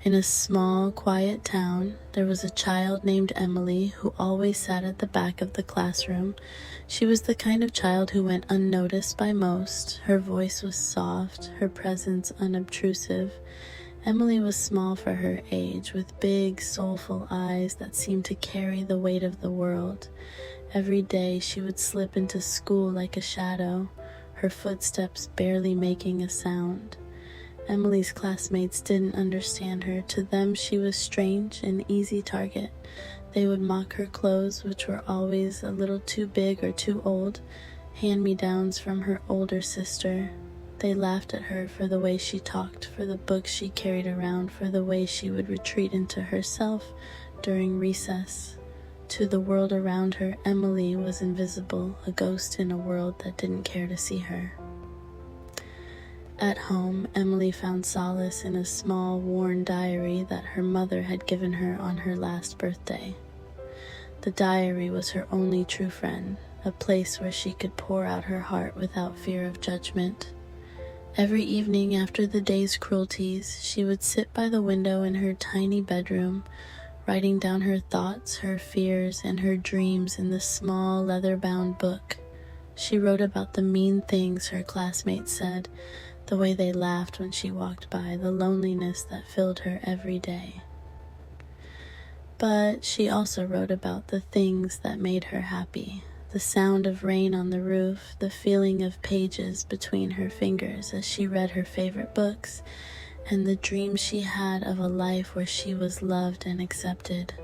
In a small, quiet town, there was a child named Emily who always sat at the back of the classroom. She was the kind of child who went unnoticed by most. Her voice was soft, her presence unobtrusive. Emily was small for her age, with big, soulful eyes that seemed to carry the weight of the world. Every day she would slip into school like a shadow, her footsteps barely making a sound. Emily's classmates didn't understand her. To them, she was strange, an easy target. They would mock her clothes, which were always a little too big or too old, hand-me-downs from her older sister. They laughed at her for the way she talked, for the books she carried around, for the way she would retreat into herself during recess. To the world around her, Emily was invisible, a ghost in a world that didn't care to see her. At home, Emily found solace in a small, worn diary that her mother had given her on her last birthday. The diary was her only true friend, a place where she could pour out her heart without fear of judgment. Every evening after the day's cruelties, she would sit by the window in her tiny bedroom, writing down her thoughts, her fears, and her dreams in the small, leather-bound book. She wrote about the mean things her classmates said, the way they laughed when she walked by, the loneliness that filled her every day. But she also wrote about the things that made her happy. The sound of rain on the roof, the feeling of pages between her fingers as she read her favorite books, and the dream she had of a life where she was loved and accepted.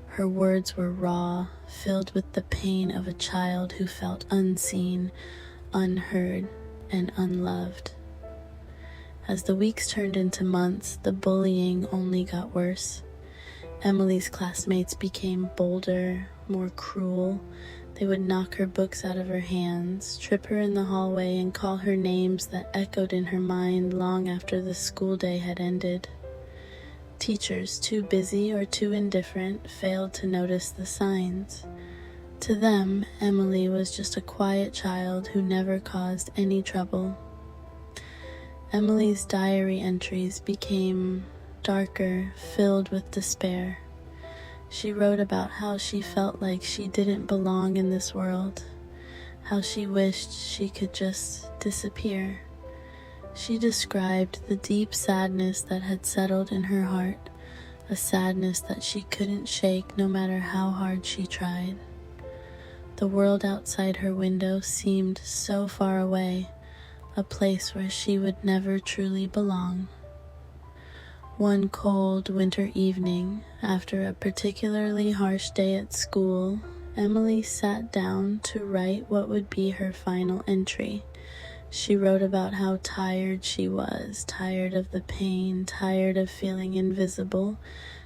Her words were raw, filled with the pain of a child who felt unseen, unheard, and unloved. As the weeks turned into months, the bullying only got worse. Emily's classmates became bolder, more cruel. They would knock her books out of her hands, trip her in the hallway, and call her names that echoed in her mind long after the school day had ended. Teachers, too busy or too indifferent, failed to notice the signs. To them, Emily was just a quiet child who never caused any trouble. Emily's diary entries became darker, filled with despair. She wrote about how she felt like she didn't belong in this world, how she wished she could just disappear. She described the deep sadness that had settled in her heart, a sadness that she couldn't shake no matter how hard she tried. The world outside her window seemed so far away, a place where she would never truly belong. One cold winter evening, after a particularly harsh day at school, Emily sat down to write what would be her final entry. She wrote about how tired she was, tired of the pain, tired of feeling invisible,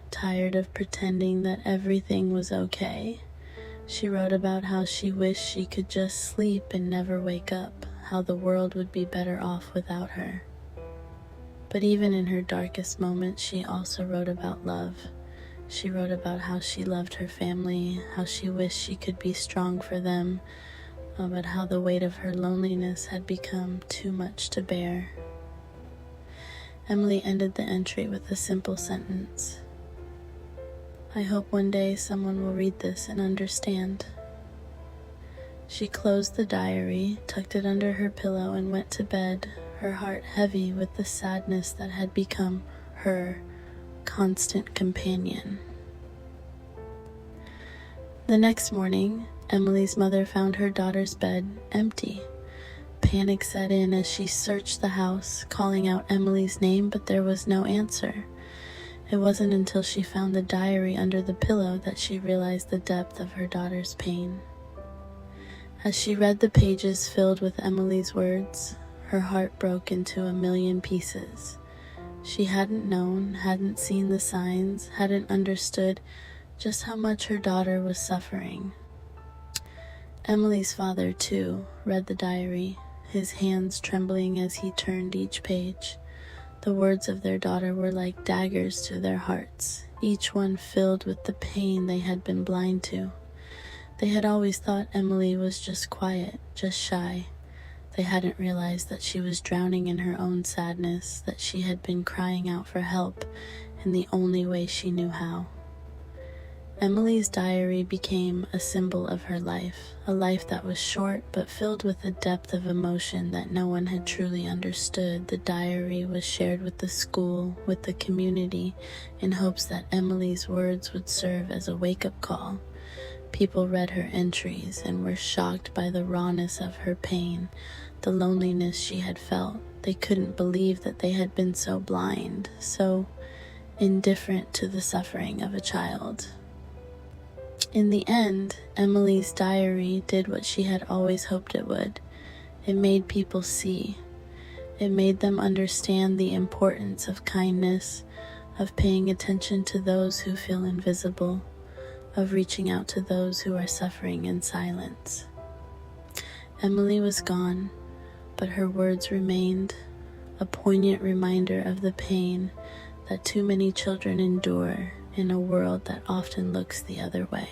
tired of pretending that everything was okay. She wrote about how she wished she could just sleep and never wake up, how the world would be better off without her. But even in her darkest moments, she also wrote about love. She wrote about how she loved her family, how she wished she could be strong for them, but how the weight of her loneliness had become too much to bear. Emily ended the entry with a simple sentence: "I hope one day someone will read this and understand." She closed the diary, tucked it under her pillow, and went to bed, her heart heavy with the sadness that had become her constant companion. The next morning, Emily's mother found her daughter's bed empty. Panic set in as she searched the house, calling out Emily's name, but there was no answer. It wasn't until she found the diary under the pillow that she realized the depth of her daughter's pain. As she read the pages filled with Emily's words, her heart broke into a million pieces. She hadn't known, hadn't seen the signs, hadn't understood just how much her daughter was suffering. Emily's father, too, read the diary, his hands trembling as he turned each page. The words of their daughter were like daggers to their hearts, each one filled with the pain they had been blind to. They had always thought Emily was just quiet, just shy. They hadn't realized that she was drowning in her own sadness, that she had been crying out for help in the only way she knew how. Emily's diary became a symbol of her life, a life that was short but filled with a depth of emotion that no one had truly understood. The diary was shared with the school, with the community, in hopes that Emily's words would serve as a wake-up call. People read her entries and were shocked by the rawness of her pain, the loneliness she had felt. They couldn't believe that they had been so blind, so indifferent to the suffering of a child. In the end, Emily's diary did what she had always hoped it would. It made people see. It made them understand the importance of kindness, of paying attention to those who feel invisible, of reaching out to those who are suffering in silence. Emily was gone, but her words remained, a poignant reminder of the pain that too many children endure in a world that often looks the other way.